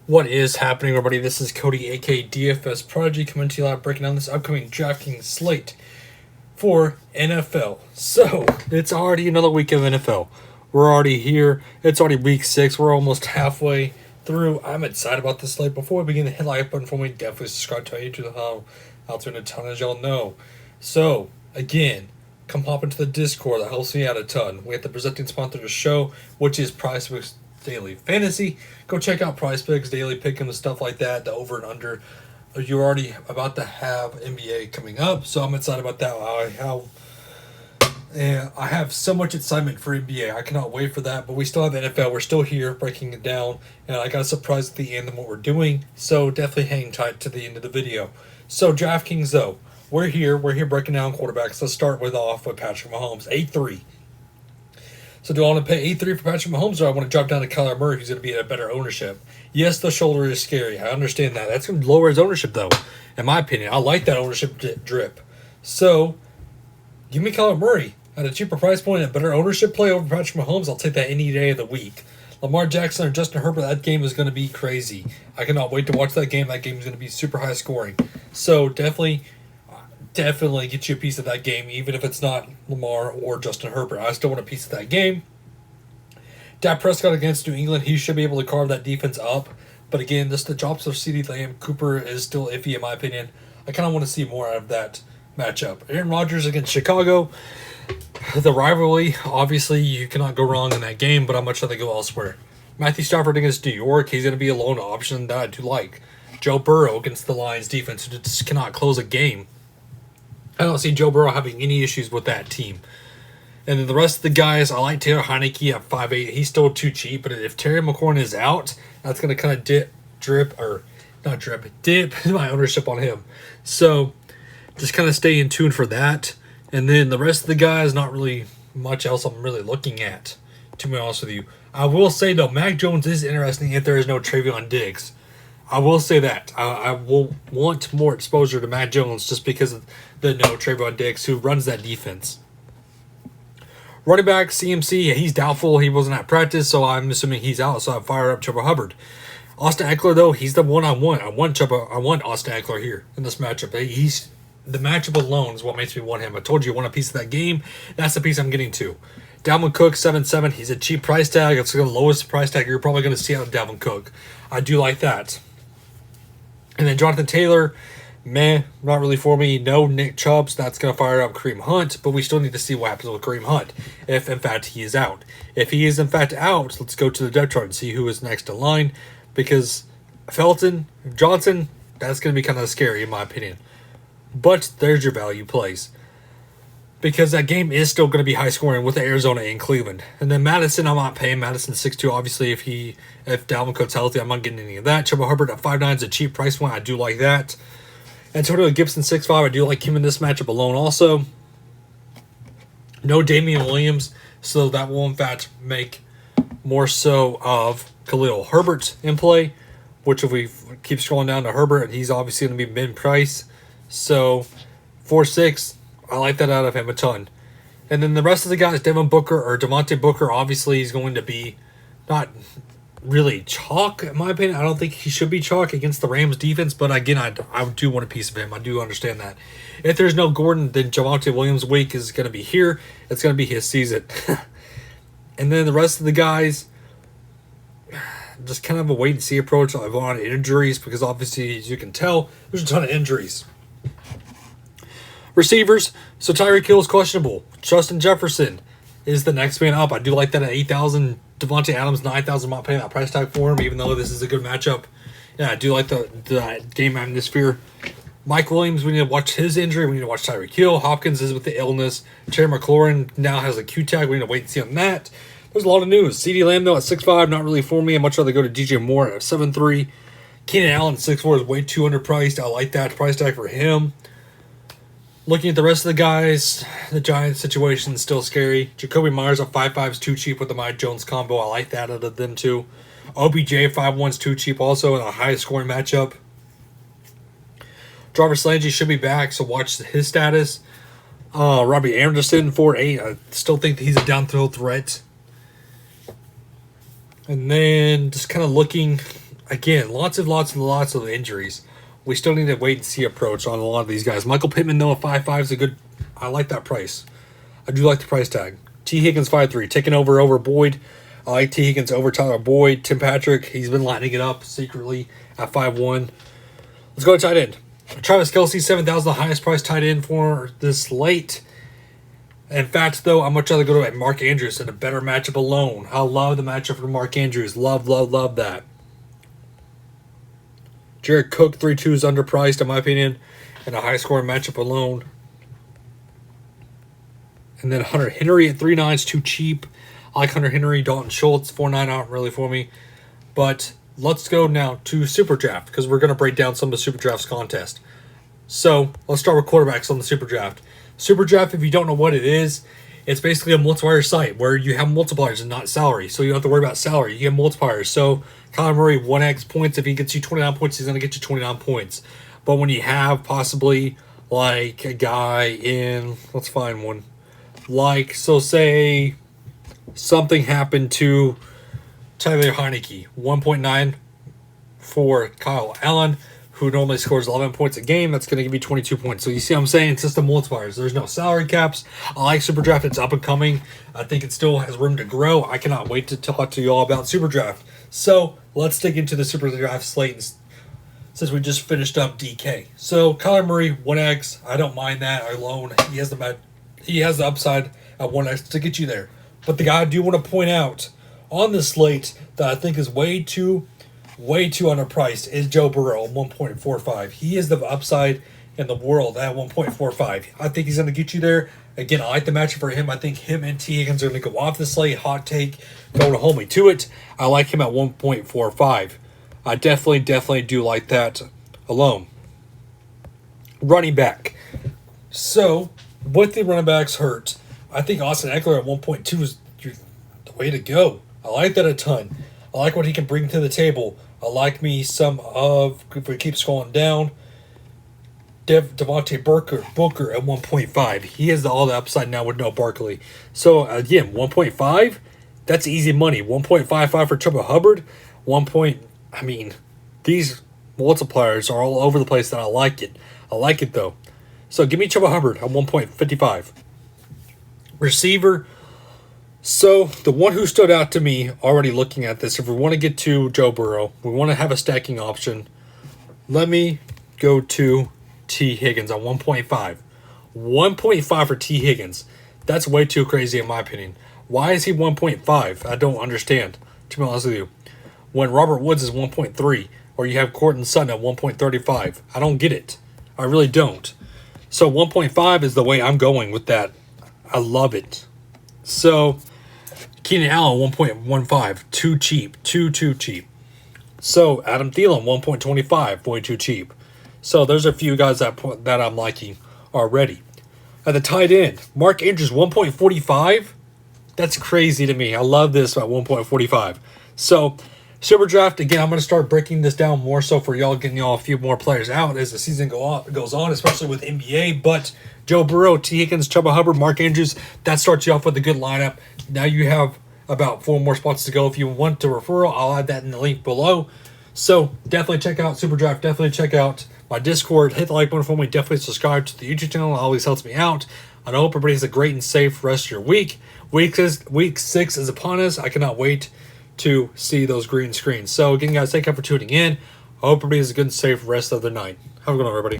What is happening, everybody? This is Cody, aka DFS Prodigy, coming to you live, breaking down this upcoming DraftKings slate for NFL. So, it's already another week of NFL. We're already here. It's already week 6. We're almost halfway through. I'm excited about this slate. Before we begin, hit the like button for me. Definitely subscribe to our YouTube channel. I'll turn a ton, as y'all know. So, again, come hop into the Discord. That helps me out a ton. We have the presenting sponsor of the show, which is PrizePicks Daily Fantasy. Go check out PrizePicks Daily Pick'em and stuff like that. The over and under. You're already about to have NBA coming up, so I'm excited about that. I have so much excitement for NBA. I cannot wait for that. But we still have NFL. We're still here breaking it down, and I got a surprise at the end of what we're doing. So definitely hang tight to the end of the video. So DraftKings though, we're here breaking down quarterbacks. Let's start off with Patrick Mahomes, 8-3. So do I want to pay 8-3 for Patrick Mahomes, or I want to drop down to Kyler Murray, who's going to be at a better ownership? Yes, the shoulder is scary. I understand that. That's going to lower his ownership, though, in my opinion. I like that ownership drip. So, give me Kyler Murray at a cheaper price point and a better ownership play over Patrick Mahomes. I'll take that any day of the week. Lamar Jackson or Justin Herbert, that game is going to be crazy. I cannot wait to watch that game. That game is going to be super high scoring. So, definitely get you a piece of that game, even if it's not Lamar or Justin Herbert. I still want a piece of that game. Dak Prescott against New England, he should be able to carve that defense up. But again, just the drops of CeeDee Lamb, Cooper is still iffy in my opinion. I kind of want to see more out of that matchup. Aaron Rodgers against Chicago. The rivalry, obviously, you cannot go wrong in that game, but I'd much rather go elsewhere. Matthew Stafford against New York, he's going to be a lone option that I do like. Joe Burrow against the Lions defense, who just cannot close a game. I don't see Joe Burrow having any issues with that team. And then the rest of the guys, I like Taylor Heineke at 5'8". He's still too cheap, but if Terry McLaurin is out, that's going to kind of dip my ownership on him. So just kind of stay in tune for that. And then the rest of the guys, not really much else I'm really looking at, to be honest with you. I will say, though, Mac Jones is interesting if there is no Travion Diggs. I will say that. I will want more exposure to Mac Jones just because of the no Trayvon Diggs, who runs that defense. Running back, CMC, he's doubtful. He wasn't at practice, so I'm assuming he's out, so I fire up Chuba Hubbard. Austin Eckler, though, he's the one I want. I want Austin Eckler here in this matchup. The matchup alone is what makes me want him. I told you I want a piece of that game. That's the piece I'm getting to. Dalvin Cook, 7-7. He's a cheap price tag. It's the lowest price tag you're probably going to see out of Dalvin Cook. I do like that. And then Jonathan Taylor, not really for me. No Nick Chubb, so that's going to fire up Kareem Hunt, but we still need to see what happens with Kareem Hunt, if in fact he is out. If he is in fact out, let's go to the depth chart and see who is next in line, because Felton, Johnson, that's going to be kind of scary in my opinion. But there's your value plays, because that game is still going to be high scoring with Arizona and Cleveland. And then Madison, I'm not paying. Madison 6-2. Obviously, if Dalvin Cook's healthy, I'm not getting any of that. Chuba Hubbard at 5'9" is a cheap price point. I do like that. Antonio Gibson 6'5". I do like him in this matchup alone also. No Damian Williams, so that will in fact make more so of Khalil Herbert in play, which if we keep scrolling down to Herbert, he's obviously going to be mid-price. So 4-6. I like that out of him a ton. And then the rest of the guys, Devon Booker or Devontae Booker, obviously he's going to be not really chalk, in my opinion. I don't think he should be chalk against the Rams defense, but again, I do want a piece of him. I do understand that. If there's no Gordon, then Javonte Williams' week is going to be here. It's going to be his season. And then the rest of the guys, just kind of a wait-and-see approach on injuries, because obviously, as you can tell, there's a ton of injuries. Receivers, so Tyreek Hill is questionable. Justin Jefferson is the next man up. I do like that at 8,000. Devontae Adams, 9,000. I'm not paying that price tag for him, even though this is a good matchup. Yeah, I do like the game atmosphere. Mike Williams, we need to watch his injury. We need to watch Tyreek Hill. Hopkins is with the illness. Terry McLaurin now has a Q tag. We need to wait and see on that. There's a lot of news. CeeDee Lamb, though, at 6'5", not really for me. I'd much rather go to DJ Moore at 7'3". Keenan Allen, 6'4", is way too underpriced. I like that price tag for him. Looking at the rest of the guys, the Giants situation is still scary. Jacoby Myers at 5'5" is too cheap with the Mike Jones combo. I like that out of them too. OBJ 5'1" is too cheap also in a high scoring matchup. Jarvis Landry should be back, so watch his status. Robbie Anderson 4'8". I still think that he's a downfield threat. And then just kind of looking again, lots of injuries. We still need to wait and see approach on a lot of these guys. Michael Pittman, though, 5.5 is a good. I like that price. I do like the price tag. T. Higgins 5.3, taking over Boyd. I like T. Higgins over Tyler Boyd. Tim Patrick, he's been lining it up secretly at 5.1. Let's go to tight end. Travis Kelce, 7,000, the highest price tight end for this late. In fact, though, I'd much rather go to Mark Andrews in a better matchup alone. I love the matchup for Mark Andrews. Love that. Jared Cook, 3.2 is underpriced, in my opinion, in a high-scoring matchup alone. And then Hunter Henry at 3.9 is too cheap. I like Hunter Henry. Dalton Schultz, 4.9 aren't really for me. But let's go now to Superdraft because we're going to break down some of the Superdraft's contest. So let's start with quarterbacks on the Superdraft. Superdraft, if you don't know what it is, it's basically a multiplier site where you have multipliers and not salary. So you don't have to worry about salary. You get multipliers. So Kyler Murray, 1x points. If he gets you 29 points, he's going to get you 29 points. But when you have possibly like a guy in, let's find one. Like, so say something happened to Tyler Heineke, 1.9 for Kyle Allen, who normally scores 11 points a game. That's going to give you 22 points. So you see what I'm saying? It's just the multipliers. There's no salary caps. I like Superdraft. It's up and coming. I think it still has room to grow. I cannot wait to talk to you all about Superdraft. So let's dig into the Superdraft slate since we just finished up DK. So Kyler Murray, 1x. I don't mind that alone. He has the upside at 1x to get you there. But the guy I do want to point out on this slate that I think is way too underpriced is Joe Burrell, 1.45. He is the upside in the world at 1.45. I think he's going to get you there. Again, I like the matchup for him. I think him and T. Higgins are going to go off the slate. Hot take, going to hold me to it. I like him at 1.45. I definitely do like that alone. Running back. So, with the running backs hurt, I think Austin Eckler at 1.2 is the way to go. I like that a ton. I like what he can bring to the table. I like me some of, if we keep scrolling down, Devon Booker at 1.5. He has all the upside now with no Barkley. So, again, 1.5, that's easy money. 1.55 for Chuba Hubbard. These multipliers are all over the place, and I like it. I like it, though. So, give me Chuba Hubbard at 1.55. Receiver. So, the one who stood out to me already looking at this, if we want to get to Joe Burrow, we want to have a stacking option. Let me go to T. Higgins at 1.5. 1.5 for T. Higgins. That's way too crazy in my opinion. Why is he 1.5? I don't understand, to be honest with you. When Robert Woods is 1.3, or you have Courtland Sutton at 1.35. I don't get it. I really don't. So 1.5 is the way I'm going with that. I love it. So Keenan Allen 1.15, too cheap, too cheap. So Adam Thielen 1.25, way too cheap. So there's a few guys that I'm liking already. At the tight end, Mark Andrews 1.45. That's crazy to me. I love this at 1.45. So Superdraft, again, I'm going to start breaking this down more so for y'all, getting y'all a few more players out as the season goes on, especially with NBA. But Joe Burrow, T. Higgins, Chuba Hubbard, Mark Andrews, that starts you off with a good lineup. Now you have about 4 more spots to go. If you want to referral, I'll add that in the link below. So definitely check out Superdraft. Definitely check out my Discord. Hit the like button for me. Definitely subscribe to the YouTube channel. It always helps me out. And I hope everybody has a great and safe rest of your week. Week 6 is upon us. I cannot wait to see those green screens. So again, guys, thank you for tuning in. I hope everybody has a good and safe rest of the night. Have a good one, everybody.